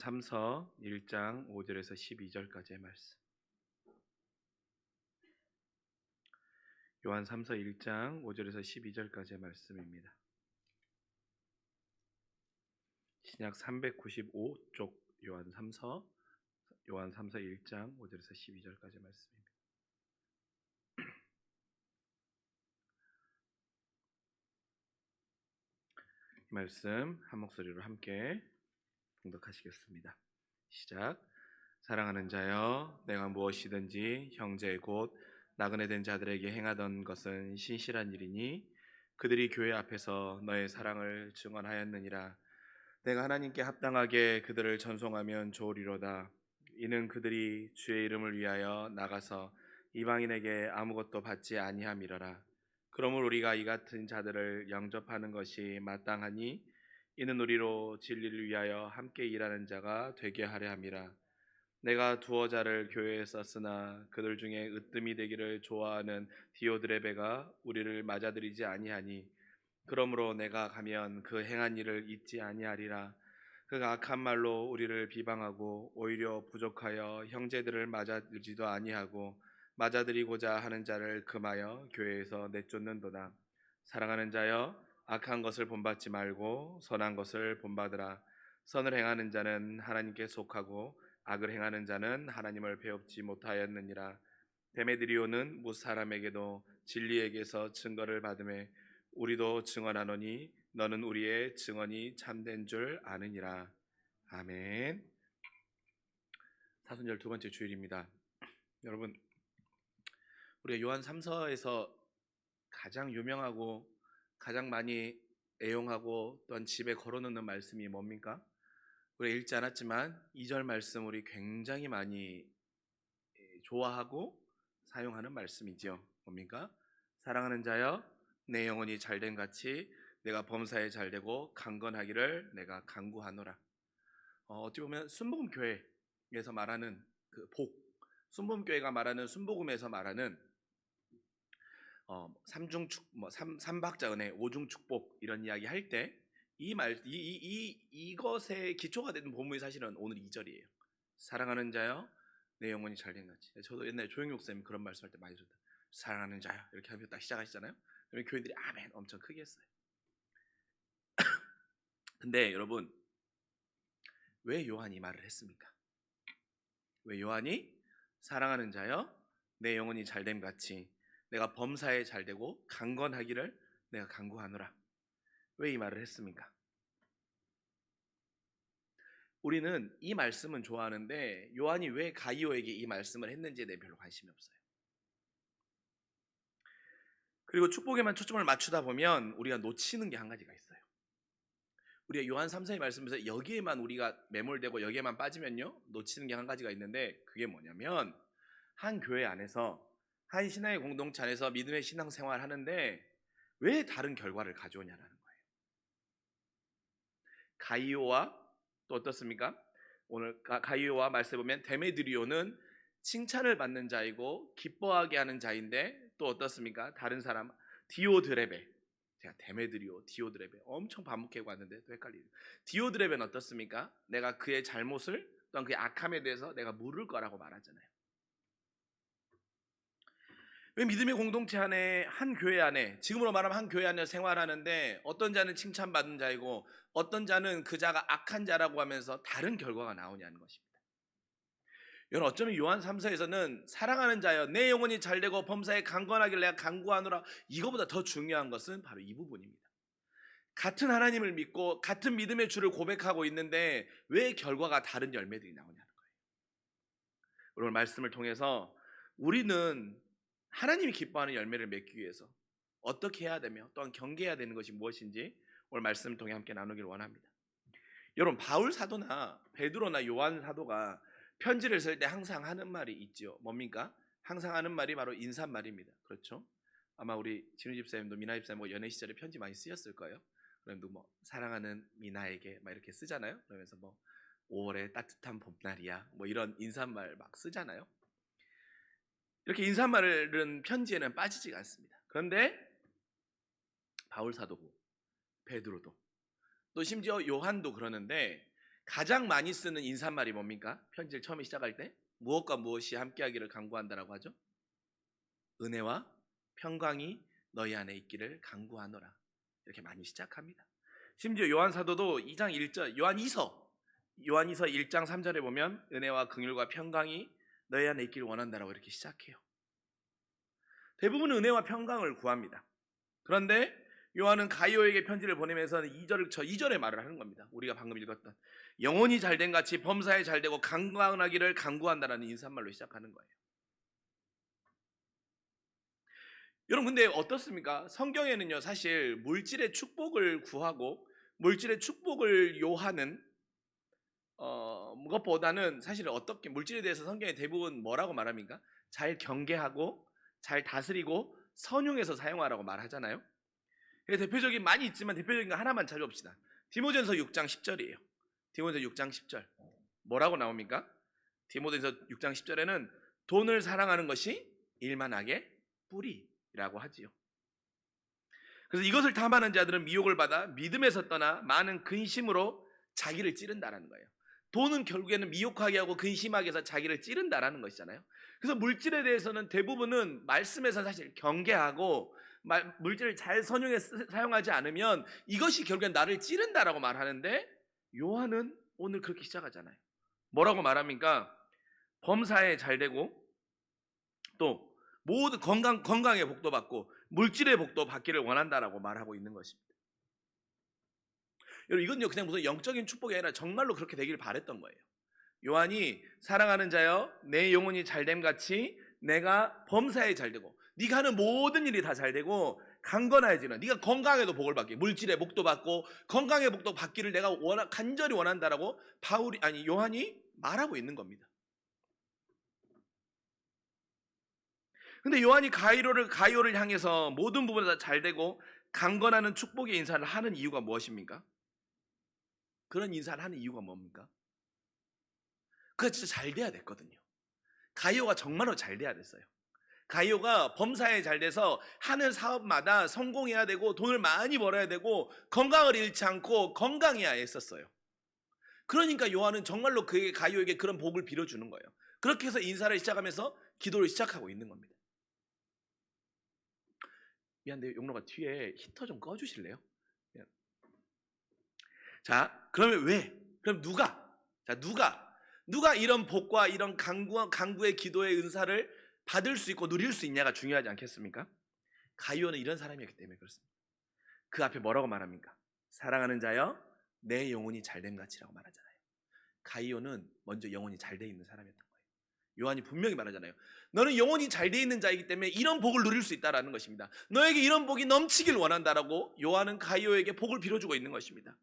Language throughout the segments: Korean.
3서 1장 5절에서 12절까지의 말씀. 요한 3서 1장 5절에서 12절까지의 말씀입니다. 신약 395쪽 요한 3서 1장 5절에서 12절까지의 말씀입니다. 이 말씀 한 목소리로 함께 봉독하시겠습니다. 시작. 사랑하는 자여, 내가 무엇이든지 형제 곧 나그네 된 자들에게 행하던 것은 신실한 일이니 그들이 교회 앞에서 너의 사랑을 증언하였느니라. 내가 하나님께 합당하게 그들을 전송하면 좋으리로다. 이는 그들이 주의 이름을 위하여 나가서 이방인에게 아무것도 받지 아니함이로라. 그러므로 우리가 이 같은 자들을 영접하는 것이 마땅하니 이는 우리로 진리를 위하여 함께 일하는 자가 되게 하려 함이라. 내가 두어 자를 교회에 썼으나 그들 중에 으뜸이 되기를 좋아하는 디오드레베가 우리를 맞아들이지 아니하니 그러므로 내가 가면 그 행한 일을 잊지 아니하리라. 그가 악한 말로 우리를 비방하고 오히려 부족하여 형제들을 맞아들지도 아니하고 맞아들이고자 하는 자를 금하여 교회에서 내쫓는도다. 사랑하는 자여, 악한 것을 본받지 말고 선한 것을 본받으라. 선을 행하는 자는 하나님께 속하고 악을 행하는 자는 하나님을 배웁지 못하였느니라. 데메드리오는 무 사람에게도 진리에게서 증거를 받음에 우리도 증언하노니 너는 우리의 증언이 참된 줄 아느니라. 아멘. 사순절 두 번째 주일입니다. 여러분, 우리가 요한 3서에서 가장 유명하고 가장 많이 애용하고 또한 집에 걸어놓는 말씀이 뭡니까? 우리가 읽지 않았지만 2절 말씀 우리 굉장히 많이 좋아하고 사용하는 말씀이죠. 뭡니까? 사랑하는 자여, 내 영혼이 잘된 같이 내가 범사에 잘되고 강건하기를 내가 간구하노라. 어찌 보면 순복음교회에서 말하는 그 복, 순복음교회가 말하는 순복음에서 말하는 삼중축, 삼박자 은혜, 오중축복 이런 이야기 할 때 이것의 기초가 되는 본문이 사실은 오늘 2절이에요. 사랑하는 자여, 내 영혼이 잘된 같이. 저도 옛날에 조영육 목사님 그런 말씀할 때 많이 들었다. 사랑하는 자여 이렇게 하면 딱 시작하시잖아요. 그러면 교인들이 아멘 엄청 크게 했어요. 근데 여러분, 왜 요한이 이 말을 했습니까? 왜 요한이 사랑하는 자여, 내 영혼이 잘됨 같이 내가 범사에 잘되고 강건하기를 내가 간구하노라. 왜 이 말을 했습니까? 우리는 이 말씀은 좋아하는데 요한이 왜 가이오에게 이 말씀을 했는지에 대해 별로 관심이 없어요. 그리고 축복에만 초점을 맞추다 보면 우리가 놓치는 게 한 가지가 있어요. 우리가 요한 3서의 말씀에서 여기에만 우리가 매몰되고 여기에만 빠지면요 놓치는 게 한 가지가 있는데 그게 뭐냐면 한 교회 안에서 한 신앙의 공동체 안에서 믿음의 신앙생활을 하는데 왜 다른 결과를 가져오냐라는 거예요. 가이오와 또 어떻습니까? 오늘 가이오와 말씀해 보면 데메드리오는 칭찬을 받는 자이고 기뻐하게 하는 자인데 또 어떻습니까? 다른 사람 디오드레베, 제가 데메드리오, 디오드레베 엄청 반복해 왔는데 또 헷갈리죠. 디오드레베는 어떻습니까? 내가 그의 잘못을 또한 그의 악함에 대해서 내가 물을 거라고 말하잖아요. 왜 믿음의 공동체 안에 한 교회 안에 지금으로 말하면 한 교회 안에 생활하는데 어떤 자는 칭찬받는 자이고 어떤 자는 그 자가 악한 자라고 하면서 다른 결과가 나오냐는 것입니다. 여러분, 어쩌면 요한 3서에서는 사랑하는 자여 내 영혼이 잘되고 범사에 강건하길 내가 간구하노라, 이거보다 더 중요한 것은 바로 이 부분입니다. 같은 하나님을 믿고 같은 믿음의 주를 고백하고 있는데 왜 결과가 다른 열매들이 나오냐는 거예요. 오늘 말씀을 통해서 우리는 하나님이 기뻐하는 열매를 맺기 위해서 어떻게 해야 되며 또한 경계해야 되는 것이 무엇인지 오늘 말씀을 통해 함께 나누기를 원합니다. 여러분, 바울 사도나 베드로나 요한 사도가 편지를 쓸 때 항상 하는 말이 있죠. 뭡니까? 항상 하는 말이 바로 인사말입니다. 그렇죠? 아마 우리 진우 집사님도 미나 집사님 연애 시절에 편지 많이 쓰셨을 거예요. 그럼도 사랑하는 미나에게 막 이렇게 쓰잖아요. 그러면서 5월의 따뜻한 봄날이야 이런 인사말 막 쓰잖아요. 이렇게 인사말은 편지에는 빠지지가 않습니다. 그런데 바울 사도고 베드로도 또 심지어 요한도 그러는데 가장 많이 쓰는 인사말이 뭡니까? 편지를 처음에 시작할 때 무엇과 무엇이 함께하기를 간구한다라고 하죠. 은혜와 평강이 너희 안에 있기를 간구하노라. 이렇게 많이 시작합니다. 심지어 요한 사도도 2장 1절 요한이서 1장 3절에 보면 은혜와 긍휼과 평강이 너희 안에 있기를 원한다라고 이렇게 시작해요. 대부분 은혜와 평강을 구합니다. 그런데 요한은 가이오에게 편지를 보내면서 2절의 말을 하는 겁니다. 우리가 방금 읽었던 영혼이 잘된 같이 범사에 잘되고 강건하기를 간구한다라는 인사말로 시작하는 거예요. 여러분 근데 어떻습니까? 성경에는요 사실 물질의 축복을 구하고 물질의 축복을 요하는 것보다는 사실 어떻게 물질에 대해서 성경에 대부분 뭐라고 말합니까? 잘 경계하고 잘 다스리고 선용해서 사용하라고 말하잖아요. 대표적인 많이 있지만 대표적인 거 하나만 찾아봅시다. 디모데전서 6장 10절이에요. 디모데전서 6장 10절 뭐라고 나옵니까? 디모데전서 6장 10절에는 돈을 사랑하는 것이 일만하게 뿌리라고 하지요. 그래서 이것을 탐하는 자들은 미혹을 받아 믿음에서 떠나 많은 근심으로 자기를 찌른다라는 거예요. 돈은 결국에는 미혹하게 하고 근심하게 해서 자기를 찌른다라는 것이잖아요. 그래서 물질에 대해서는 대부분은 말씀에서 사실 경계하고 물질을 잘 선용해 사용하지 않으면 이것이 결국엔 나를 찌른다라고 말하는데 요한은 오늘 그렇게 시작하잖아요. 뭐라고 말합니까? 범사에 잘되고 또 모든 건강의 복도 받고 물질의 복도 받기를 원한다라고 말하고 있는 것입니다. 여러분 이건요 그냥 무슨 영적인 축복이 아니라 정말로 그렇게 되기를 바랬던 거예요. 요한이 사랑하는 자여 내 영혼이 잘됨 같이 내가 범사에 잘되고 네가 하는 모든 일이 다 잘되고 강건해지는 네가 건강에도 복을 받기 물질의 복도 받고 건강의 복도 받기를 내가 간절히 원한다라고 요한이 말하고 있는 겁니다. 근데 요한이 가이오를 향해서 모든 부분에 다 잘되고 강건하는 축복의 인사를 하는 이유가 무엇입니까? 그런 인사를 하는 이유가 뭡니까? 그가 진짜 잘 돼야 됐거든요. 가이오가 정말로 잘 돼야 됐어요. 가이오가 범사에 잘 돼서 하는 사업마다 성공해야 되고 돈을 많이 벌어야 되고 건강을 잃지 않고 건강해야 했었어요. 그러니까 요한은 정말로 가이오에게 그런 복을 빌어주는 거예요. 그렇게 해서 인사를 시작하면서 기도를 시작하고 있는 겁니다. 미안한데 용로가 뒤에 히터 좀 꺼주실래요? 자, 그러면 왜? 그럼 누가 이런 복과 이런 강구의 기도의 은사를 받을 수 있고 누릴 수 있냐가 중요하지 않겠습니까? 가이오는 이런 사람이었기 때문에 그렇습니다. 그 앞에 뭐라고 말합니까? 사랑하는 자여 내 영혼이 잘됨 같이라고 말하잖아요. 가이오는 먼저 영혼이 잘 돼 있는 사람이었던 거예요. 요한이 분명히 말하잖아요. 너는 영혼이 잘 돼 있는 자이기 때문에 이런 복을 누릴 수 있다라는 것입니다. 너에게 이런 복이 넘치길 원한다라고 요한은 가이오에게 복을 빌어주고 있는 것입니다.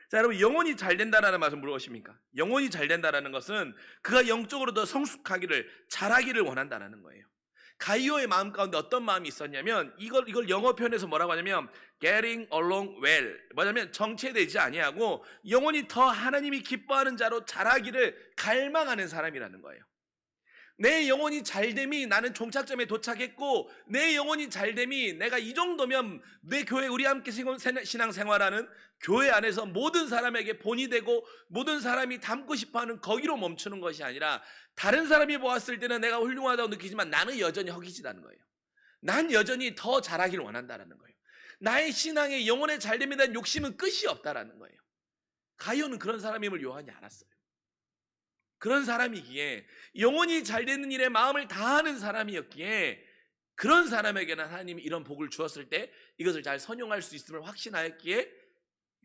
자, 여러분 영혼이 잘 된다라는 말은 무엇입니까? 영혼이 잘 된다라는 것은 그가 영적으로 더 성숙하기를 잘하기를 원한다라는 거예요. 가이오의 마음 가운데 어떤 마음이 있었냐면 이걸 영어 표현에서 뭐라고 하냐면 getting along well 뭐냐면 정체되지 아니하고 영혼이 더 하나님이 기뻐하는 자로 자라기를 갈망하는 사람이라는 거예요. 내 영혼이 잘됨이 나는 종착점에 도착했고 내 영혼이 잘됨이 내가 이 정도면 내 교회 우리 함께 신앙생활하는 교회 안에서 모든 사람에게 본이 되고 모든 사람이 닮고 싶어하는 거기로 멈추는 것이 아니라 다른 사람이 보았을 때는 내가 훌륭하다고 느끼지만 나는 여전히 허기지다는 거예요. 난 여전히 더 잘하기를 원한다는 거예요. 나의 신앙의 영혼의 잘됨에 대한 욕심은 끝이 없다라는 거예요. 가이오는 그런 사람임을 요한이 알았어요. 그런 사람이기에 영혼이 잘 되는 일에 마음을 다하는 사람이었기에 그런 사람에게는 하나님이 이런 복을 주었을 때 이것을 잘 선용할 수 있음을 확신하였기에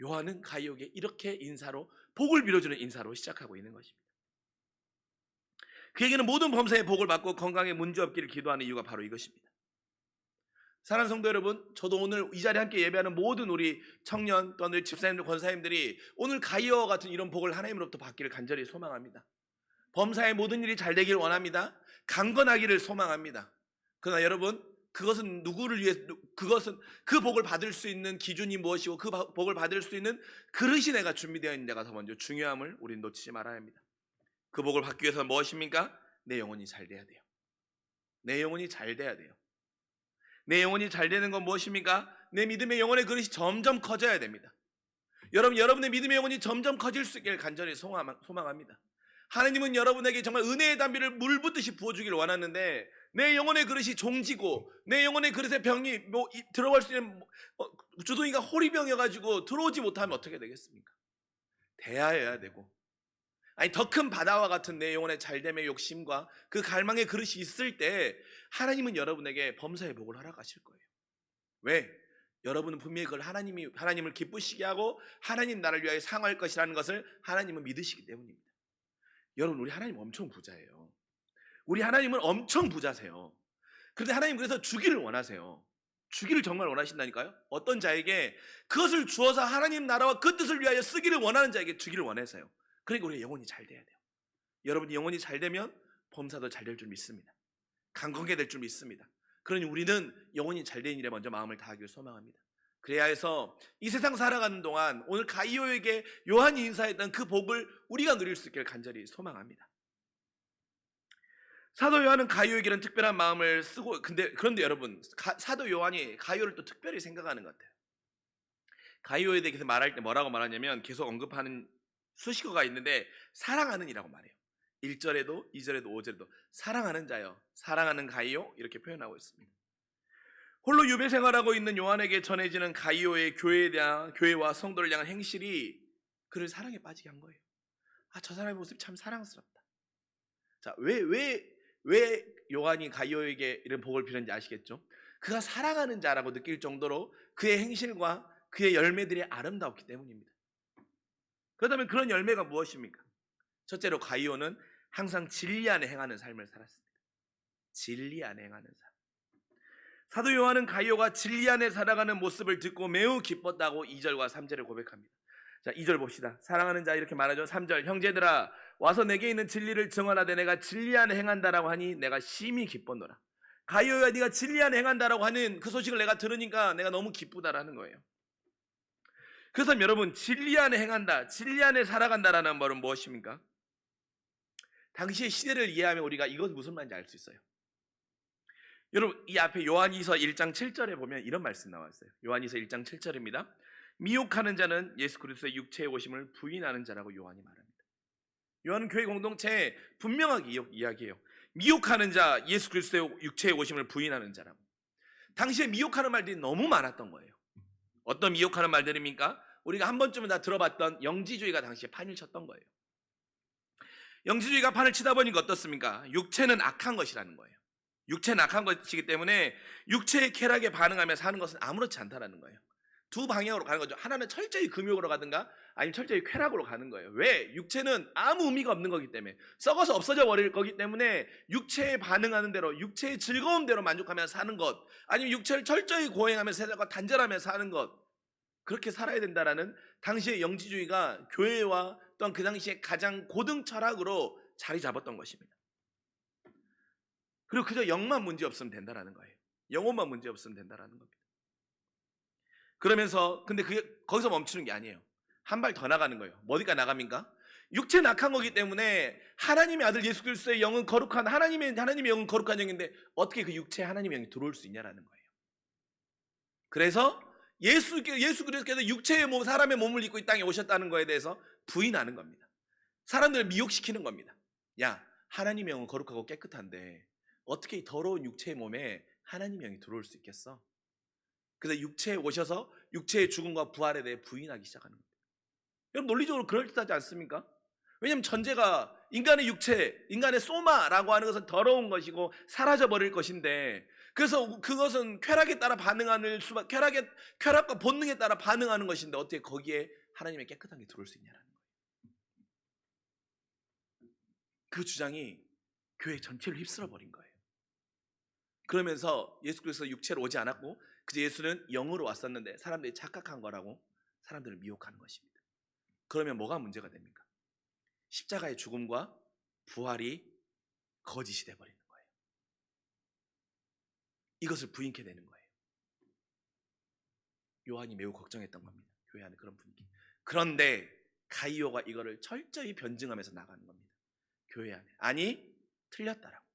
요한은 가이오에게 이렇게 인사로 복을 빌어주는 인사로 시작하고 있는 것입니다. 그에게는 모든 범사의 복을 받고 건강에 문제 없기를 기도하는 이유가 바로 이것입니다. 사랑하는 성도 여러분, 저도 오늘 이 자리에 함께 예배하는 모든 우리 청년 또는 집사님들, 권사님들이 오늘 가이오와 같은 이런 복을 하나님으로부터 받기를 간절히 소망합니다. 범사의 모든 일이 잘 되기를 원합니다. 강건하기를 소망합니다. 그러나 여러분 그것은 누구를 위해 그 복을 받을 수 있는 기준이 무엇이고 그 복을 받을 수 있는 그릇이 내가 준비되어 있는데가 더 먼저 중요함을 우리는 놓치지 말아야 합니다. 그 복을 받기 위해서 무엇입니까? 내 영혼이 잘 돼야 돼요. 내 영혼이 잘 돼야 돼요. 내 영혼이 잘 되는 건 무엇입니까? 내 믿음의 영혼의 그릇이 점점 커져야 됩니다. 여러분의 믿음의 영혼이 점점 커질 수 있기를 간절히 소망합니다. 하나님은 여러분에게 정말 은혜의 담비를 물 붓듯이 부어주길 원하는데 내 영혼의 그릇이 종지고 내 영혼의 그릇에 병이 들어갈 수 있는 주둥이가 호리병이어가지고 들어오지 못하면 어떻게 되겠습니까? 대하여야 되고, 아니 더 큰 바다와 같은 내 영혼의 잘됨의 욕심과 그 갈망의 그릇이 있을 때 하나님은 여러분에게 범사의 복을 허락하실 거예요. 왜? 여러분은 분명히 그걸 하나님을 기쁘시게 하고 하나님 나라를 위하여 상할 것이라는 것을 하나님은 믿으시기 때문입니다. 여러분, 우리 하나님 엄청 부자예요. 우리 하나님은 엄청 부자세요. 그런데 하나님 그래서 주기를 원하세요. 주기를 정말 원하신다니까요. 어떤 자에게 그것을 주어서 하나님 나라와 그 뜻을 위하여 쓰기를 원하는 자에게 주기를 원하세요. 그러니까 우리가 영혼이 잘 돼야 돼요. 여러분이 영혼이 잘 되면 범사도 잘 될 줄 믿습니다. 강건하게 될 줄 믿습니다. 그러니 우리는 영혼이 잘 되는 일에 먼저 마음을 다하기를 소망합니다. 그래야 해서 이 세상 살아가는 동안 오늘 가이오에게 요한이 인사했던 그 복을 우리가 누릴 수 있기를 간절히 소망합니다. 사도 요한은 가이오에게는 특별한 마음을 쓰고, 그런데 여러분, 사도 요한이 가이오를 또 특별히 생각하는 것 같아요. 가이오에 대해서 말할 때 뭐라고 말하냐면 계속 언급하는 수식어가 있는데 사랑하는 이라고 말해요. 1절에도 2절에도 5절에도 사랑하는 자여, 사랑하는 가이오 이렇게 표현하고 있습니다. 홀로 유배 생활하고 있는 요한에게 전해지는 가이오의 교회와 성도를 향한 행실이 그를 사랑에 빠지게 한 거예요. 저 사람의 모습이 참 사랑스럽다. 자, 왜 요한이 가이오에게 이런 복을 빌었는지 아시겠죠? 그가 사랑하는 자라고 느낄 정도로 그의 행실과 그의 열매들이 아름다웠기 때문입니다. 그렇다면 그런 열매가 무엇입니까? 첫째로 가이오는 항상 진리 안에 행하는 삶을 살았습니다. 진리 안에 행하는 삶. 사도 요한은 가이오가 진리 안에 살아가는 모습을 듣고 매우 기뻤다고 2절과 3절을 고백합니다. 자, 2절 봅시다. 사랑하는 자 이렇게 말하죠. 3절, 형제들아 와서 내게 있는 진리를 증언하되 내가 진리 안에 행한다라고 하니 내가 심히 기뻤노라. 가이오야, 네가 진리 안에 행한다라고 하는 그 소식을 내가 들으니까 내가 너무 기쁘다라는 거예요. 그래서 여러분, 진리 안에 행한다, 진리 안에 살아간다라는 말은 무엇입니까? 당시의 시대를 이해하면 우리가 이것 무슨 말인지 알 수 있어요. 여러분, 이 앞에 요한이서 1장 7절에 보면 이런 말씀 나와 있어요. 요한이서 1장 7절입니다. 미혹하는 자는 예수 그리스도의 육체에 오심을 부인하는 자라고 요한이 말합니다. 요한은 교회 공동체에 분명하게 이야기해요. 미혹하는 자, 예수 그리스도의 육체에 오심을 부인하는 자라고. 당시에 미혹하는 말들이 너무 많았던 거예요. 어떤 미혹하는 말들입니까? 우리가 한 번쯤은 다 들어봤던 영지주의가 당시에 판을 쳤던 거예요. 영지주의가 판을 치다 보니까 어떻습니까? 육체는 악한 것이라는 거예요. 육체는 악한 것이기 때문에 육체의 쾌락에 반응하며 사는 것은 아무렇지 않다라는 거예요. 두 방향으로 가는 거죠. 하나는 철저히 금욕으로 가든가 아니면 철저히 쾌락으로 가는 거예요. 왜? 육체는 아무 의미가 없는 거기 때문에, 썩어서 없어져 버릴 거기 때문에 육체에 반응하는 대로, 육체의 즐거움대로 만족하며 사는 것, 아니면 육체를 철저히 고행하면서 세상과 단절하며 사는 것, 그렇게 살아야 된다라는 당시의 영지주의가 교회와 또한 그 당시에 가장 고등 철학으로 자리 잡았던 것입니다. 그리고 그저 영만 문제 없으면 된다라는 거예요. 영혼만 문제 없으면 된다라는 겁니다. 그러면서 근데 그게 거기서 멈추는 게 아니에요. 한 발 더 나가는 거예요. 어디가 나갑니까? 육체는 악한 거기 때문에 하나님의 아들 예수 그리스도의 영은 거룩한 하나님의 영은 거룩한 영인데 어떻게 그 육체에 하나님의 영이 들어올 수 있냐라는 거예요. 그래서 예수 그리스도께서 육체의 몸, 사람의 몸을 입고 이 땅에 오셨다는 거에 대해서 부인하는 겁니다. 사람들을 미혹시키는 겁니다. 야, 하나님의 영은 거룩하고 깨끗한데 어떻게 이 더러운 육체의 몸에 하나님의 영이 들어올 수 있겠어? 그래서 육체에 오셔서 육체의 죽음과 부활에 대해 부인하기 시작하는 겁니다. 여러분, 논리적으로 그럴듯하지 않습니까? 왜냐하면 전제가 인간의 육체, 인간의 소마라고 하는 것은 더러운 것이고 사라져버릴 것인데, 그래서 그것은 쾌락에 따라 반응하는 쾌락과 본능에 따라 반응하는 것인데 어떻게 거기에 하나님의 깨끗한 게 들어올 수 있냐라는 거예요. 그 주장이 교회 전체를 휩쓸어버린 거예요. 그러면서 예수 그리스도 육체로 오지 않았고 그저 예수는 영으로 왔었는데 사람들이 착각한 거라고 사람들을 미혹하는 것입니다. 그러면 뭐가 문제가 됩니까? 십자가의 죽음과 부활이 거짓이 되어버리는 거예요. 이것을 부인케 되는 거예요. 요한이 매우 걱정했던 겁니다. 교회 안에 그런 분위기. 그런데 가이오가 이거를 철저히 변증하면서 나가는 겁니다. 교회 안에. 아니, 틀렸다라고.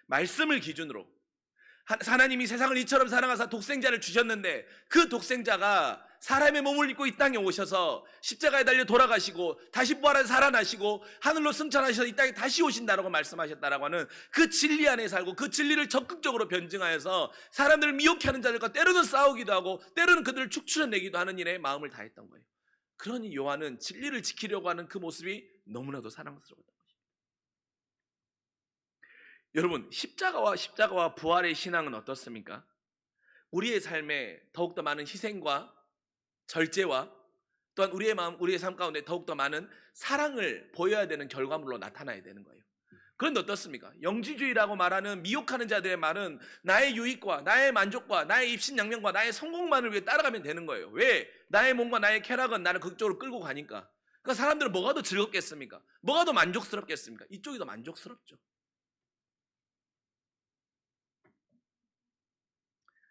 말씀을 기준으로 하나님이 세상을 이처럼 사랑하사 독생자를 주셨는데 그 독생자가 사람의 몸을 입고 이 땅에 오셔서 십자가에 달려 돌아가시고 다시 부활해 살아나시고 하늘로 승천하셔서 이 땅에 다시 오신다라고 말씀하셨다라고 하는 그 진리 안에 살고 그 진리를 적극적으로 변증하여서 사람들을 미혹해 하는 자들과 때로는 싸우기도 하고 때로는 그들을 축출해내기도 하는 일에 마음을 다했던 거예요. 그러니 요한은 진리를 지키려고 하는 그 모습이 너무나도 사랑스러웠던 거예요. 여러분, 십자가와 부활의 신앙은 어떻습니까? 우리의 삶에 더욱더 많은 희생과 절제와 또한 우리의 삶 가운데 더욱더 많은 사랑을 보여야 되는 결과물로 나타나야 되는 거예요. 그런데 어떻습니까? 영지주의라고 말하는 미혹하는 자들의 말은 나의 유익과 나의 만족과 나의 입신양명과 나의 성공만을 위해 따라가면 되는 거예요. 왜? 나의 몸과 나의 쾌락은 나를 그쪽으로 끌고 가니까. 그러니까 사람들은 뭐가 더 즐겁겠습니까? 뭐가 더 만족스럽겠습니까? 이쪽이 더 만족스럽죠.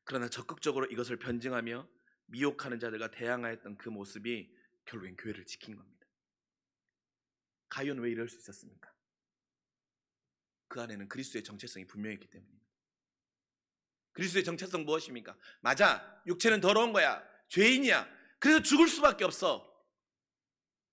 그러나 적극적으로 이것을 변증하며 미혹하는 자들과 대항하였던 그 모습이 결국엔 교회를 지킨 겁니다. 가룟은 왜 이럴 수 있었습니까? 그 안에는 그리스도의 정체성이 분명했기 때문입니다. 그리스도의 정체성 무엇입니까? 맞아, 육체는 더러운 거야, 죄인이야, 그래서 죽을 수밖에 없어.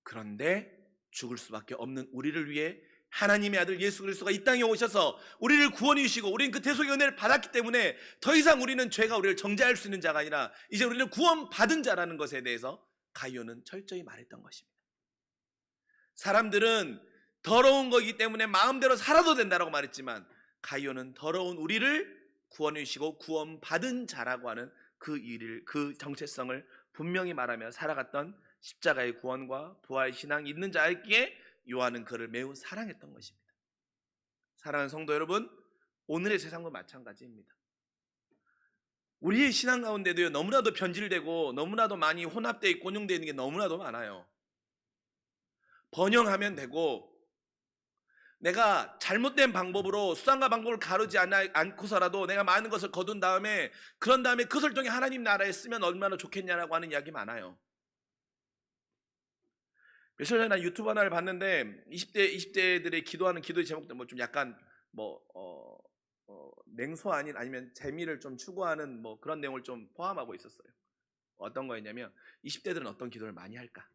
그런데 죽을 수밖에 없는 우리를 위해 하나님의 아들 예수 그리스도가 이 땅에 오셔서 우리를 구원해 주시고 우리는 그 대속의 은혜를 받았기 때문에 더 이상 우리는 죄가 우리를 정죄할 수 있는 자가 아니라 이제 우리는 구원받은 자라는 것에 대해서 가룟은 철저히 말했던 것입니다. 사람들은 더러운 거기 때문에 마음대로 살아도 된다고 말했지만 가룟은 더러운 우리를 구원해 주시고 구원받은 자라고 하는 그 정체성을 분명히 말하며 살아갔던 십자가의 구원과 부활의 신앙이 있는 자였기에 요한은 그를 매우 사랑했던 것입니다. 사랑하는 성도 여러분, 오늘의 세상도 마찬가지입니다. 우리의 신앙 가운데도요, 너무나도 변질되고 너무나도 많이 혼합되어 있고 혼용되어 있는 게 너무나도 많아요. 번영하면 되고 내가 잘못된 방법으로 수단과 방법을 가르지 않고서라도 내가 많은 것을 거둔 다음에 그런 다음에 그것을 통해 하나님 나라에 쓰면 얼마나 좋겠냐라고 하는 이야기 많아요. 며칠 전에 유튜브 하나를 봤는데 20대들의 기도하는 기도의 제목들 뭐 좀 약간 냉소 아니면 재미를 좀 추구하는 뭐 그런 내용을 좀 포함하고 있었어요. 어떤 거였냐면 20대들은 어떤 기도를 많이 할까?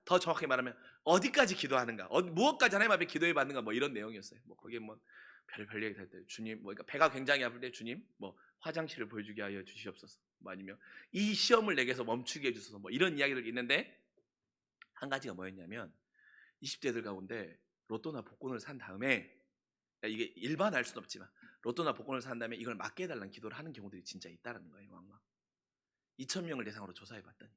더 정확히 말하면 어디까지 기도하는가? 무엇까지 하나님 앞에 기도해 받는가? 뭐 이런 내용이었어요. 뭐 거기에 뭐 별 얘기 다 했대요. 주님, 뭐 그러니까 배가 굉장히 아플 때 주님, 뭐 화장실을 보여주게 하여 주시옵소서. 뭐 아니면 이 시험을 내게서 멈추게 해주소서. 뭐 이런 이야기들이 있는데 한 가지가 뭐였냐면 20대들 가운데 로또나 복권을 산 다음에 이게 일반할 수는 없지만 로또나 복권을 산 다음에 이걸 맞게 해달라는 기도를 하는 경우들이 진짜 있다는 거예요. 왕왕 2,000명을 대상으로 조사해 봤더니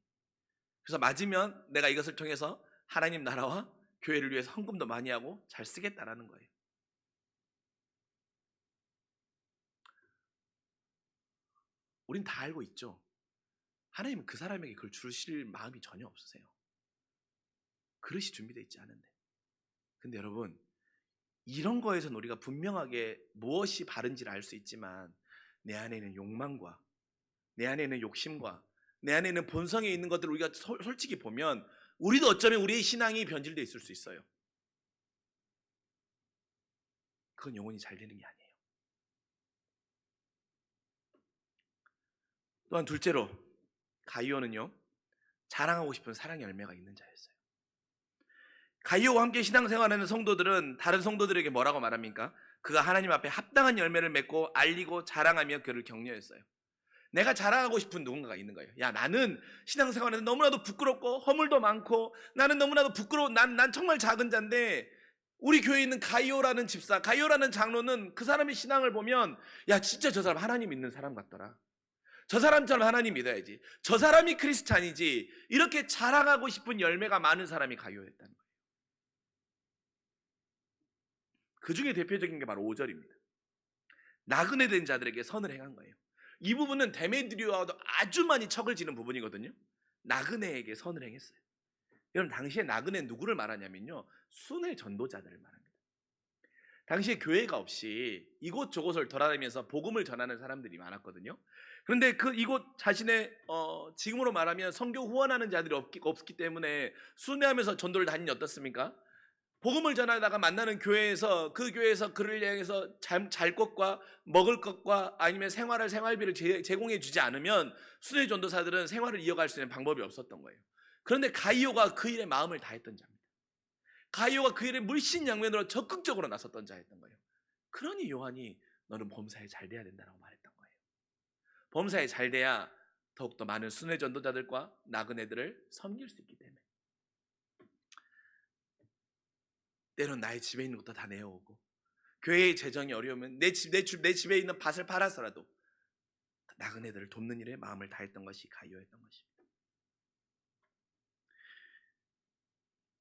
그래서 맞으면 내가 이것을 통해서 하나님 나라와 교회를 위해서 헌금도 많이 하고 잘 쓰겠다라는 거예요. 우린 다 알고 있죠. 하나님은 그 사람에게 그걸 주실 마음이 전혀 없으세요. 그릇이 준비되어 있지 않은데. 근데 여러분, 이런 거에서는 우리가 분명하게 무엇이 바른지를 알 수 있지만 내 안에 있는 욕망과 내 안에 있는 욕심과 내 안에 있는 본성에 있는 것들을 우리가 솔직히 보면 우리도 어쩌면 우리의 신앙이 변질되어 있을 수 있어요. 그건 영혼이 잘 되는 게 아니에요. 또한 둘째로 가룟은요, 자랑하고 싶은 사랑의 열매가 있는 자였어요. 가룟과 함께 신앙생활하는 성도들은 다른 성도들에게 뭐라고 말합니까? 그가 하나님 앞에 합당한 열매를 맺고 알리고 자랑하며 그를 격려했어요. 내가 자랑하고 싶은 누군가가 있는 거예요. 야, 나는 신앙생활에서 너무나도 부끄럽고 허물도 많고 나는 너무나도 부끄러워. 난 정말 작은 자인데 우리 교회에 있는 가룟라는 집사, 가룟라는 장로는 그 사람의 신앙을 보면 야, 진짜 저 사람 하나님 믿는 사람 같더라. 저 사람처럼 하나님 믿어야지. 저 사람이 크리스찬이지. 이렇게 자랑하고 싶은 열매가 많은 사람이 가룟였다는 거예요. 그 중에 대표적인 게 바로 5절입니다. 나그네 된 자들에게 선을 행한 거예요. 이 부분은 데메드리오와도 아주 많이 척을 지는 부분이거든요. 나그네에게 선을 행했어요. 여러분, 당시에 나그네 누구를 말하냐면요, 순회 전도자들을 말합니다. 당시에 교회가 없이 이곳저곳을 돌아다니면서 복음을 전하는 사람들이 많았거든요. 그런데 이곳 자신의 지금으로 말하면 선교 후원하는 자들이 없기 때문에 순회하면서 전도를 다니니 어떻습니까? 복음을 전하다가 만나는 교회에서 그 교회에서 그를 향해서 잘 것과 먹을 것과 아니면 생활비를 제공해 주지 않으면 순회 전도사들은 생활을 이어갈 수 있는 방법이 없었던 거예요. 그런데 가이오가 그 일에 마음을 다했던 자입니다. 가이오가 그 일에 물신양면으로 적극적으로 나섰던 자였던 거예요. 그러니 요한이 너는 범사에 잘 돼야 된다고 말했던 거예요. 범사에 잘 돼야 더욱더 많은 순회 전도자들과 나그네들을 섬길 수 있기 때문에. 때론 나의 집에 있는 것도 다 내어오고 교회의 재정이 어려우면 내 집에 있는 밭을 팔아서라도 나그네들을 돕는 일에 마음을 다했던 것이 가이오였던 것입니다.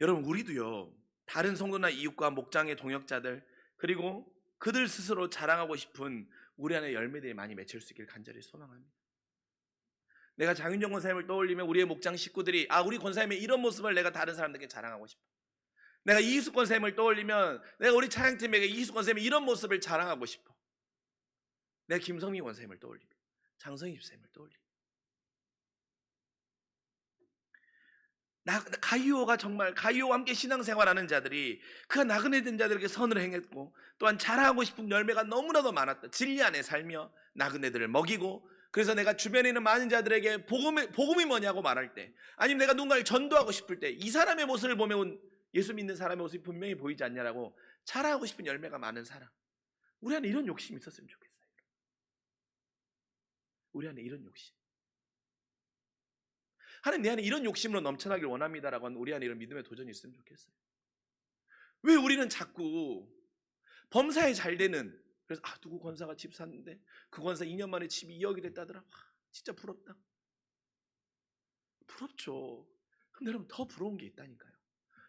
여러분, 우리도요, 다른 성도나 이웃과 목장의 동역자들, 그리고 그들 스스로 자랑하고 싶은 우리 안의 열매들이 많이 맺힐 수 있길 간절히 소망합니다. 내가 장윤정 권사님을 떠올리면 우리의 목장 식구들이 우리 권사님의 이런 모습을 내가 다른 사람들에게 자랑하고 싶어. 내가 이희숙 권사님을 떠올리면 내가 우리 찬양팀에게 이희숙 권사님의 이런 모습을 자랑하고 싶어. 내가 김성미 권사님을 떠올리며 장성희 집사님을 떠올리며 가이오가 정말 가이오와 함께 신앙생활하는 자들이 그 나그네 된 자들에게 선을 행했고 또한 자랑하고 싶은 열매가 너무나도 많았다. 진리 안에 살며 나그네들을 먹이고, 그래서 내가 주변에 있는 많은 자들에게 복음이 뭐냐고 말할 때, 아니면 내가 누군가를 전도하고 싶을 때 이 사람의 모습을 보면 예수 믿는 사람의 모습이 분명히 보이지 않냐라고 자랑하고 싶은 열매가 많은 사람, 우리 안에 이런 욕심이 있었으면 좋겠어요. 우리 안에 이런 욕심, 하나님 내 안에 이런 욕심으로 넘쳐나길 원합니다라고 하는 우리 안에 이런 믿음의 도전이 있으면 좋겠어요. 왜 우리는 자꾸 범사에 잘 되는, 그래서 누구 권사가 집 샀는데 그 권사 2년 만에 집이 2억이 됐다더라. 진짜 부럽다. 부럽죠. 근데 여러분, 더 부러운 게 있다니까요.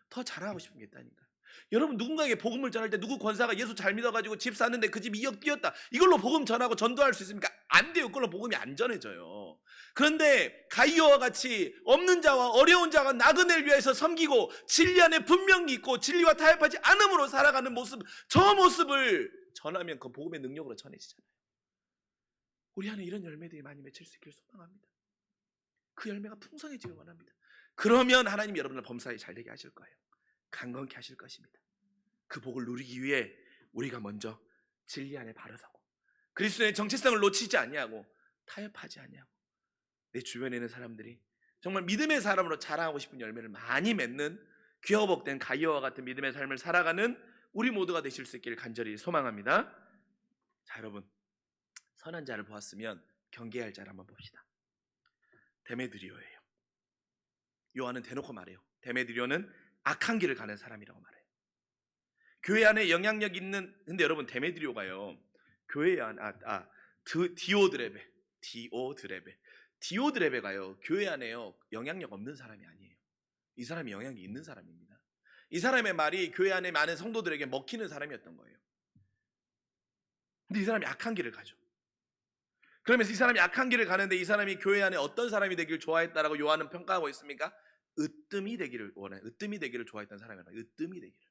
더 자랑하고 싶은 게 있다니까요. 여러분, 누군가에게 복음을 전할 때 누구 권사가 예수 잘 믿어가지고 집 샀는데 그 집 2억 뛰었다, 이걸로 복음 전하고 전도할 수 있습니까? 안 돼요. 그걸로 복음이 안 전해져요. 그런데 가이오와 같이 없는 자와 어려운 자와 나그네를 위해서 섬기고 진리 안에 분명히 있고 진리와 타협하지 않음으로 살아가는 모습, 저 모습을 전하면 그 복음의 능력으로 전해지잖아요. 우리 안에 이런 열매들이 많이 맺힐 수 있기를 소망합니다. 그 열매가 풍성해지길 원합니다. 그러면 하나님이 여러분을 범사에 잘되게 하실 거예요. 강건케 하실 것입니다. 그 복을 누리기 위해 우리가 먼저 진리 안에 바로 서고 그리스도의 정체성을 놓치지 아니하고 타협하지 아니하고 내 주변에 있는 사람들이 정말 믿음의 사람으로 자랑하고 싶은 열매를 많이 맺는 귀하고 복된 가이오와 같은 믿음의 삶을 살아가는 우리 모두가 되실 수 있기를 간절히 소망합니다. 자, 여러분, 선한 자를 보았으면 경계할 자를 한번 봅시다. 데메드리오예요. 요한은 대놓고 말해요. 데메드리오는 악한 길을 가는 사람이라고 말해요. 교회 안에 영향력 있는, 근데 여러분, 데메드리오가요, 교회 안, 디오드레베가요, 교회 안에요 영향력 없는 사람이 아니에요. 이 사람이 영향이 있는 사람입니다. 이 사람의 말이 교회 안에 많은 성도들에게 먹히는 사람이었던 거예요. 근데 이 사람이 악한 길을 가죠. 그러면서 이 사람이 악한 길을 가는데 이 사람이 교회 안에 어떤 사람이 되기를 좋아했다라고 요한은 평가하고 있습니까? 으뜸이 되기를 원해. 으뜸이 되기를 좋아했던 사람이라. 으뜸이 되기를.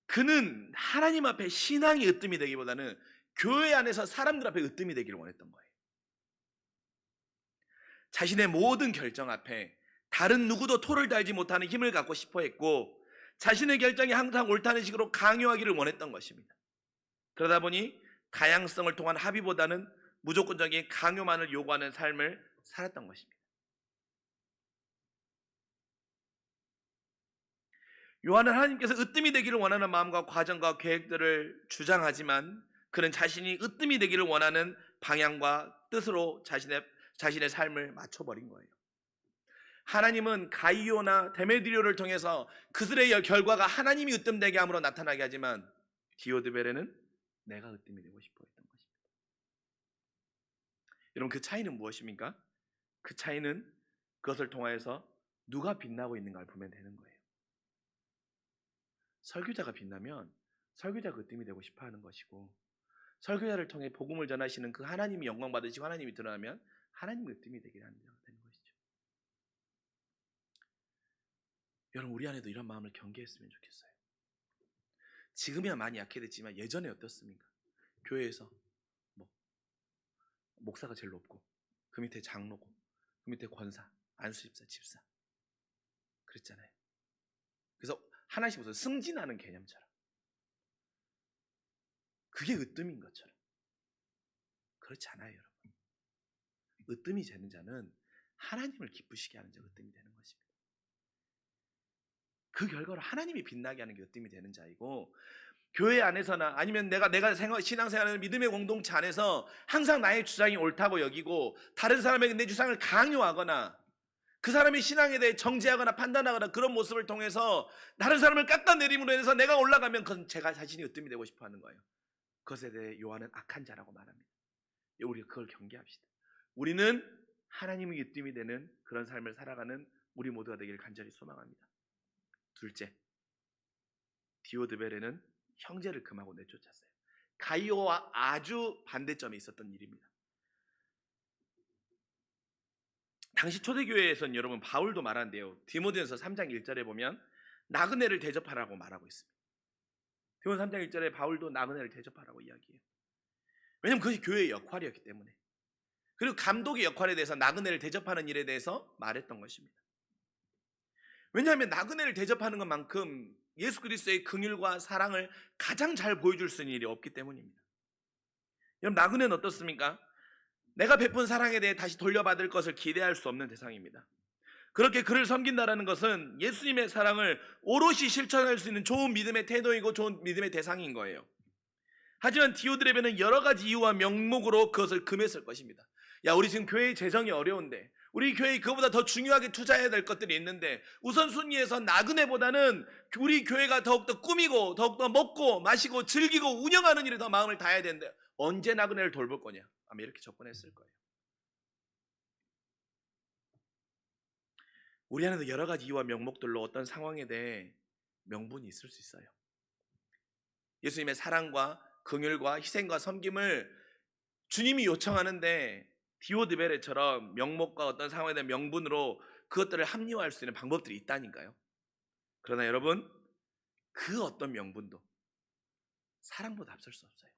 그는 하나님 앞에 신앙이 으뜸이 되기보다는 교회 안에서 사람들 앞에 으뜸이 되기를 원했던 거예요. 자신의 모든 결정 앞에 다른 누구도 토를 달지 못하는 힘을 갖고 싶어 했고, 자신의 결정이 항상 옳다는 식으로 강요하기를 원했던 것입니다. 그러다 보니 다양성을 통한 합의보다는 무조건적인 강요만을 요구하는 삶을 살았던 것입니다. 요한은 하나님께서 으뜸이 되기를 원하는 마음과 과정과 계획들을 주장하지만 그는 자신이 으뜸이 되기를 원하는 방향과 뜻으로 자신의 삶을 맞춰버린 거예요. 하나님은 가이오나 데메드리오를 통해서 그들의 결과가 하나님이 으뜸되게 함으로 나타나게 하지만 디오드베레는 내가 으뜸이 되고 싶어 했던 것입니다. 여러분, 그 차이는 무엇입니까? 그 차이는 그것을 통하여서 누가 빛나고 있는가를 보면 되는 거예요. 설교자가 빛나면 설교자가 으뜸이 되고 싶어 하는 것이고, 설교자를 통해 복음을 전하시는 그 하나님이 영광 받으시고 하나님이 드러나면 하나님이 으뜸이 되게 하는 것이죠. 여러분, 우리 안에도 이런 마음을 경계했으면 좋겠어요. 지금이야 많이 약해졌지만 예전에 어떻습니까? 교회에서 목사가 제일 높고 그 밑에 장로고 그 밑에 권사, 안수집사, 집사 그랬잖아요. 그래서 하나씩 무슨 승진하는 개념처럼, 그게 으뜸인 것처럼. 그렇지 않아요, 여러분. 으뜸이 되는 자는 하나님을 기쁘시게 하는 자가 으뜸이 되는 것입니다. 그 결과로 하나님이 빛나게 하는 게 으뜸이 되는 자이고, 교회 안에서나 아니면 내가 신앙생활하는 믿음의 공동체 안에서 항상 나의 주장이 옳다고 여기고 다른 사람에게 내 주장을 강요하거나 그 사람의 신앙에 대해 정죄하거나 판단하거나 그런 모습을 통해서 다른 사람을 깎아내림으로 인해서 내가 올라가면 그건 제가 자신이 으뜸이 되고 싶어 하는 거예요. 그것에 대해 요한은 악한 자라고 말합니다. 우리가 그걸 경계합시다. 우리는 하나님의 으뜸이 되는 그런 삶을 살아가는 우리 모두가 되기를 간절히 소망합니다. 둘째, 디오드베레는 형제를 금하고 내쫓았어요. 가이오와 아주 반대점이 있었던 일입니다. 당시 초대교회에서는 여러분 바울도 말한대요. 디모데전서 3장 1절에 보면 나그네를 대접하라고 말하고 있습니다. 디모데 3장 1절에 바울도 나그네를 대접하라고 이야기해요. 왜냐하면 그것이 교회의 역할이었기 때문에. 그리고 감독의 역할에 대해서 나그네를 대접하는 일에 대해서 말했던 것입니다. 왜냐하면 나그네를 대접하는 것만큼 예수 그리스도의 긍휼과 사랑을 가장 잘 보여줄 수 있는 일이 없기 때문입니다. 여러분, 나그네는 어떻습니까? 내가 베푼 사랑에 대해 다시 돌려받을 것을 기대할 수 없는 대상입니다. 그렇게 그를 섬긴다는 것은 예수님의 사랑을 오롯이 실천할 수 있는 좋은 믿음의 태도이고 좋은 믿음의 대상인 거예요. 하지만 디오드레베는 여러 가지 이유와 명목으로 그것을 금했을 것입니다. 야, 우리 지금 교회의 재정이 어려운데, 우리 교회에 그거보다 더 중요하게 투자해야 될 것들이 있는데 우선순위에서 나그네보다는 우리 교회가 더욱더 꾸미고 더욱더 먹고 마시고 즐기고 운영하는 일에 더 마음을 다해야 되는데 언제 나그네를 돌볼 거냐, 아마 이렇게 접근했을 거예요. 우리 안에도 여러 가지 이유와 명목들로 어떤 상황에 대해 명분이 있을 수 있어요. 예수님의 사랑과 긍휼과 희생과 섬김을 주님이 요청하는데 디오드베레처럼 명목과 어떤 상황에 대한 명분으로 그것들을 합리화할 수 있는 방법들이 있다니까요. 그러나 여러분, 그 어떤 명분도 사랑보다 앞설 수 없어요.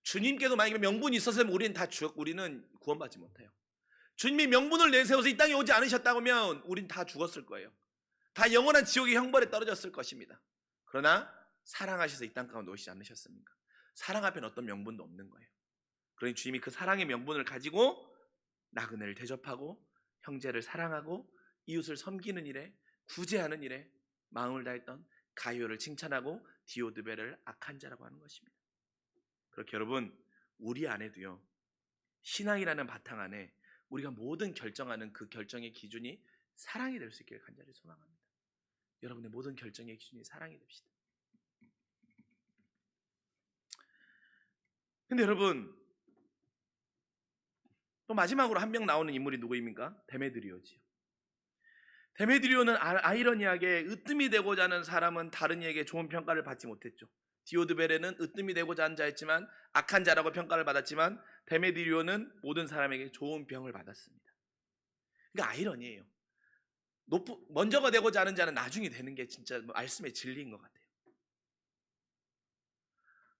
주님께도 만약에 명분이 있었으면 우리는 구원받지 못해요. 주님이 명분을 내세워서 이 땅에 오지 않으셨다면 우린 다 죽었을 거예요. 다 영원한 지옥의 형벌에 떨어졌을 것입니다. 그러나 사랑하셔서 이 땅 가운데 오시지 않으셨습니까? 사랑 앞에는 어떤 명분도 없는 거예요. 그러니 주님이 그 사랑의 명분을 가지고 나그네를 대접하고 형제를 사랑하고 이웃을 섬기는 일에, 구제하는 일에 마음을 다했던 가이오를 칭찬하고 디오드베를 악한 자라고 하는 것입니다. 그렇게 여러분, 우리 안에도요, 신앙이라는 바탕 안에 우리가 모든 결정하는 그 결정의 기준이 사랑이 될 수 있기를 간절히 소망합니다. 여러분의 모든 결정의 기준이 사랑이 됩시다. 근데 여러분, 또 마지막으로 한 명 나오는 인물이 누구입니까? 데메드리오지요. 데메드리오는 아이러니하게 으뜸이 되고자 하는 사람은 다른 이에게 좋은 평가를 받지 못했죠. 디오드베레는 으뜸이 되고자 하는 자였지만 악한 자라고 평가를 받았지만 데메드리오는 모든 사람에게 좋은 평을 받았습니다. 그러니까 아이러니예요. 먼저가 되고자 하는 자는 나중에 되는 게 진짜 말씀의 진리인 것 같아요.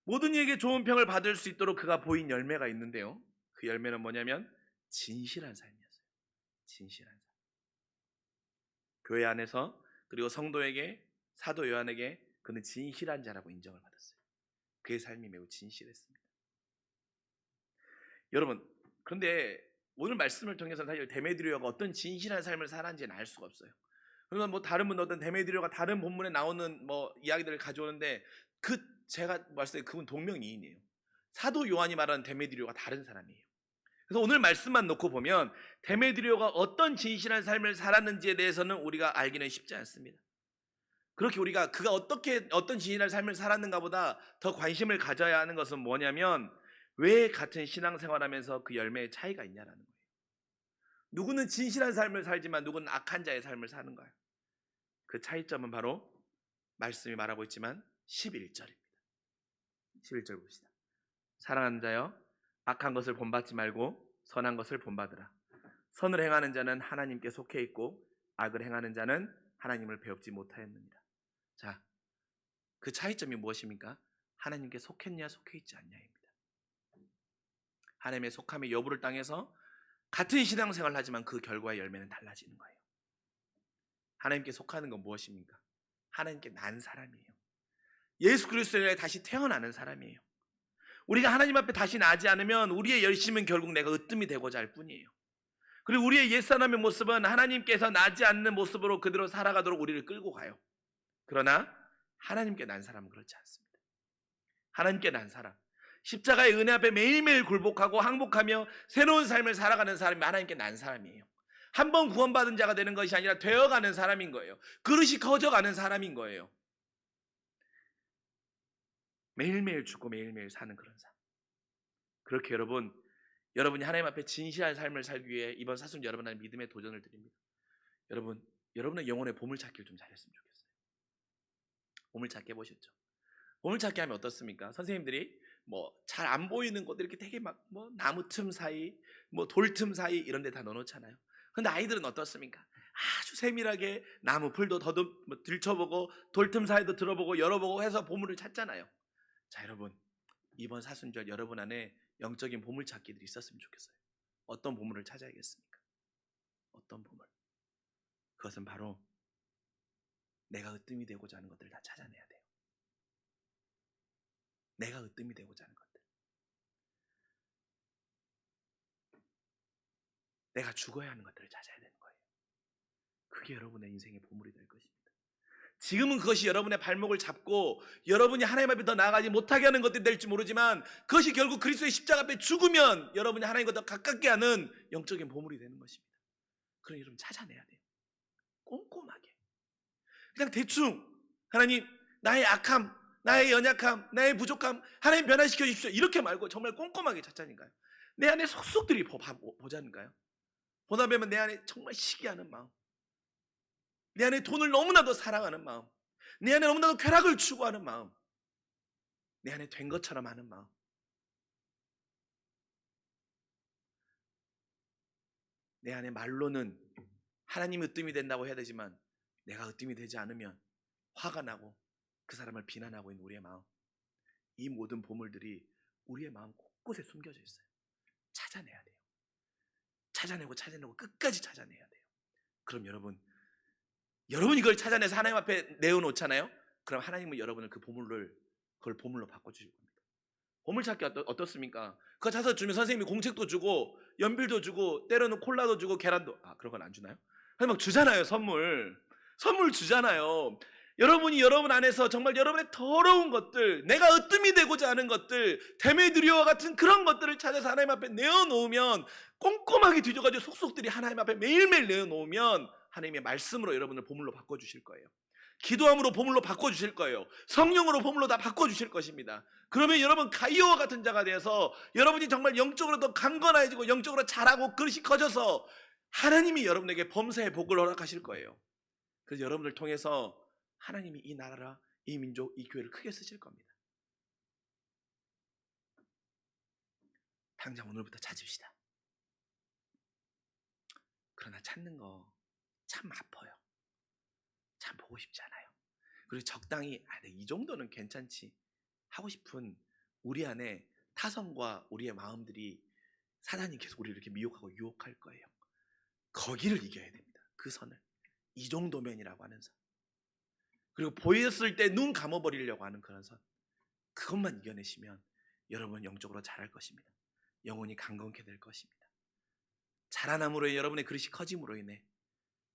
모든 이에게 좋은 평을 받을 수 있도록 그가 보인 열매가 있는데요, 그 열매는 뭐냐면 진실한 삶이었어요. 진실한 삶. 교회 안에서 그리고 성도에게, 사도 요한에게 그는 진실한 자라고 인정을 받았어요. 그의 삶이 매우 진실했습니다. 여러분, 그런데 오늘 말씀을 통해서 사실 데메드리오가 어떤 진실한 삶을 살았는지는 알 수가 없어요. 그러면 다른 분 어떤 데메드리오가 다른 본문에 나오는 이야기들을 가져오는데 제가 봤을 때 그분 동명이인이에요. 사도 요한이 말하는 데메드리오가 다른 사람이에요. 그래서 오늘 말씀만 놓고 보면 데메드리오가 어떤 진실한 삶을 살았는지에 대해서는 우리가 알기는 쉽지 않습니다. 그렇게 우리가 그가 어떤 진실한 삶을 살았는가 보다 더 관심을 가져야 하는 것은 뭐냐면 왜 같은 신앙생활하면서 그 열매의 차이가 있냐라는 거예요. 누구는 진실한 삶을 살지만 누구는 악한 자의 삶을 사는 거예요. 그 차이점은 바로 말씀이 말하고 있지만 11절입니다. 11절 봅시다. 사랑하는 자여, 악한 것을 본받지 말고 선한 것을 본받으라. 선을 행하는 자는 하나님께 속해 있고 악을 행하는 자는 하나님을 배웁지 못하였느니라. 자, 그 차이점이 무엇입니까? 하나님께 속했냐 속해 있지 않냐입니다. 하나님의 속함의 여부를 땅에서 같은 신앙생활을 하지만 그 결과의 열매는 달라지는 거예요. 하나님께 속하는 건 무엇입니까? 하나님께 난 사람이에요. 예수 그리스도에 다시 태어나는 사람이에요. 우리가 하나님 앞에 다시 나지 않으면 우리의 열심은 결국 내가 으뜸이 되고자 할 뿐이에요. 그리고 우리의 옛사람의 모습은 하나님께서 나지 않는 모습으로 그대로 살아가도록 우리를 끌고 가요. 그러나 하나님께 난 사람은 그렇지 않습니다. 하나님께 난 사람, 십자가의 은혜 앞에 매일매일 굴복하고 항복하며 새로운 삶을 살아가는 사람이 하나님께 난 사람이에요. 한 번 구원받은 자가 되는 것이 아니라 되어가는 사람인 거예요. 그릇이 커져가는 사람인 거예요. 매일매일 죽고 매일매일 사는 그런 삶. 그렇게 여러분이 하나님 앞에 진실한 삶을 살기 위해 이번 사순 여러분의 믿음의 도전을 드립니다. 여러분의 영혼의 보물찾기를 좀 잘했으면 좋겠어요. 보물찾기 해보셨죠? 보물찾기 하면 어떻습니까? 선생님들이 잘 안 보이는 곳 이렇게 되게 막 나무 틈 사이, 돌 틈 사이 이런 데 다 넣어놓잖아요. 근데 아이들은 어떻습니까? 아주 세밀하게 나무 풀도 들춰보고 돌 틈 사이도 들어보고 열어보고 해서 보물을 찾잖아요. 자, 여러분, 이번 사순절 여러분 안에 영적인 보물찾기들이 있었으면 좋겠어요. 어떤 보물을 찾아야겠습니까? 어떤 보물? 그것은 바로 내가 으뜸이 되고자 하는 것들을 다 찾아내야 돼요. 내가 으뜸이 되고자 하는 것들. 내가 죽어야 하는 것들을 찾아야 되는 거예요. 그게 여러분의 인생의 보물이 될 것입니다. 지금은 그것이 여러분의 발목을 잡고 여러분이 하나님 앞에 더 나아가지 못하게 하는 것들이 될지 모르지만 그것이 결국 그리스도의 십자가 앞에 죽으면 여러분이 하나님과 더 가깝게 하는 영적인 보물이 되는 것입니다. 그럼 여러분 찾아내야 돼요. 꼼꼼하게. 그냥 대충 하나님 나의 악함, 나의 연약함, 나의 부족함 하나님 변화시켜 주십시오. 이렇게 말고 정말 꼼꼼하게 찾자니까요. 내 안에 속속들이 보자니까요. 보다 보면 내 안에 정말 시기하는 마음, 내 안에 돈을 너무나도 사랑하는 마음, 내 안에 너무나도 쾌락을 추구하는 마음, 내 안에 된 것처럼 하는 마음, 내 안에 말로는 하나님이 으뜸이 된다고 해야 되지만 내가 으뜸이 되지 않으면 화가 나고 그 사람을 비난하고 있는 우리의 마음, 이 모든 보물들이 우리의 마음 곳곳에 숨겨져 있어요. 찾아내야 돼요. 찾아내고 끝까지 찾아내야 돼요. 그럼 여러분 이걸 찾아내서 하나님 앞에 내어놓잖아요. 그럼 하나님은 여러분을 그걸 보물로 바꿔주실 겁니다. 보물찾기 어떻습니까? 그거 찾아서 주면 선생님이 공책도 주고 연필도 주고 때로는 콜라도 주고 계란도 그런 건 안 주나요? 막 주잖아요. 선물 주잖아요. 여러분이 여러분 안에서 정말 여러분의 더러운 것들, 내가 으뜸이 되고자 하는 것들, 데메드리오와 같은 그런 것들을 찾아서 하나님 앞에 내어놓으면, 꼼꼼하게 뒤져가지고 속속들이 하나님 앞에 매일매일 내어놓으면 하나님의 말씀으로 여러분을 보물로 바꿔주실 거예요. 기도함으로 보물로 바꿔주실 거예요. 성령으로 보물로 다 바꿔주실 것입니다. 그러면 여러분 가이오와 같은 자가 되어서 여러분이 정말 영적으로 더 강건해지고 영적으로 잘하고 그릇이 커져서 하나님이 여러분에게 범사의 복을 허락하실 거예요. 그래서 여러분을 통해서 하나님이 이 나라라, 이 민족, 이 교회를 크게 쓰실 겁니다. 당장 오늘부터 찾읍시다. 그러나 찾는 거 참 아파요. 참 보고 싶지 않아요. 그리고 적당히 이 정도는 괜찮지 하고 싶은 우리 안에 타성과 우리의 마음들이 사단이 계속 우리를 이렇게 미혹하고 유혹할 거예요. 거기를 이겨야 됩니다. 그 선을. 이 정도면이라고 하는 선. 그리고 보였을 때 눈 감아버리려고 하는 그런 선. 그것만 이겨내시면 여러분 영적으로 잘할 것입니다. 영혼이 강건케 될 것입니다. 자라남으로 여러분의 그릇이 커짐으로 인해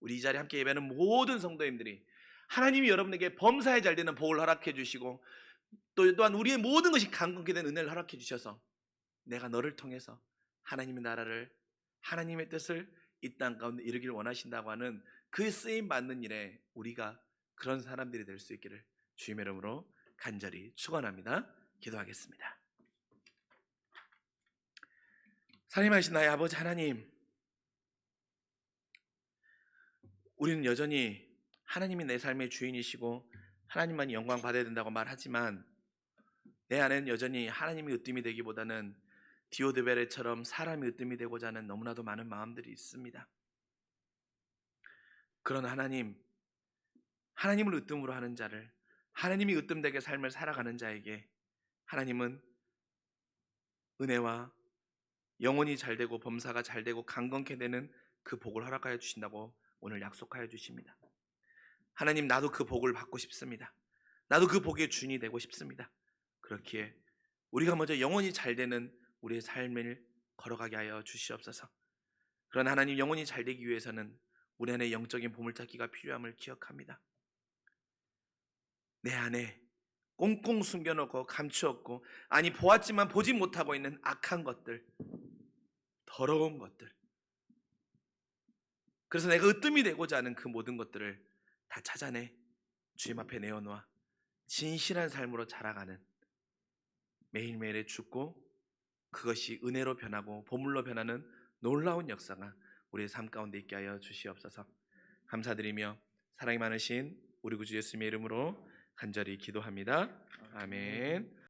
우리 이 자리에 함께 예배하는 모든 성도님들이 하나님이 여러분에게 범사에 잘 되는 복을 허락해 주시고 또한 우리의 모든 것이 강건케 된 은혜를 허락해 주셔서 내가 너를 통해서 하나님의 나라를, 하나님의 뜻을 이 땅 가운데 이루길 원하신다고 하는 그 쓰임 받는 일에 우리가 그런 사람들이 될 수 있기를 주님의 이름으로 간절히 축원합니다. 기도하겠습니다. 사랑하신 나의 아버지 하나님, 우리는 여전히 하나님이 내 삶의 주인이시고 하나님만이 영광 받아야 된다고 말하지만 내 안에는 여전히 하나님이 으뜸이 되기보다는 디오드베레처럼 사람이 으뜸이 되고자 하는 너무나도 많은 마음들이 있습니다. 그런 하나님을 으뜸으로 하는 자를, 하나님이 으뜸되게 삶을 살아가는 자에게 하나님은 은혜와 영혼이 잘되고 범사가 잘되고 강건케 되는 그 복을 허락하여 주신다고 오늘 약속하여 주십니다. 하나님, 나도 그 복을 받고 싶습니다. 나도 그 복의 주인이 되고 싶습니다. 그렇기에 우리가 먼저 영혼이 잘 되는 우리의 삶을 걸어가게 하여 주시옵소서. 그러나 하나님, 영혼이 잘 되기 위해서는 우리 안에 영적인 보물찾기가 필요함을 기억합니다. 내 안에 꽁꽁 숨겨놓고 감추었고, 아니 보았지만 보지 못하고 있는 악한 것들, 더러운 것들, 그래서 내가 으뜸이 되고자 하는 그 모든 것들을 다 찾아내 주님 앞에 내어놓아 진실한 삶으로 자라가는 매일매일의 죽고, 그것이 은혜로 변하고 보물로 변하는 놀라운 역사가 우리의 삶 가운데 있게 하여 주시옵소서. 감사드리며 사랑이 많으신 우리 구주 예수님의 이름으로 간절히 기도합니다. 아멘.